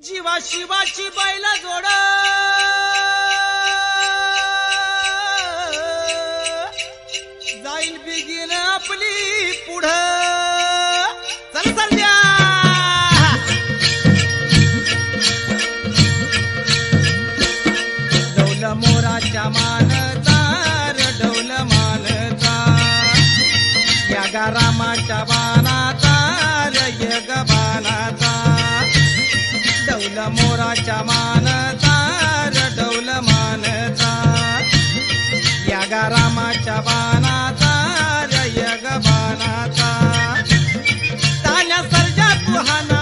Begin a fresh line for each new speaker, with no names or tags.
जीवा शिवाची बैल जोड जाईल बिगीन आपली पुढं चल चालल्या डौल मोराच्या मानचा डौल मानचा या गारामाच्या बाणाचा यग बाणाचा डौल मोराच्या मानचा डौल मानचा या गारामाच्या बाणाचा यग बाणाचा तान्या सर्जा तुहाना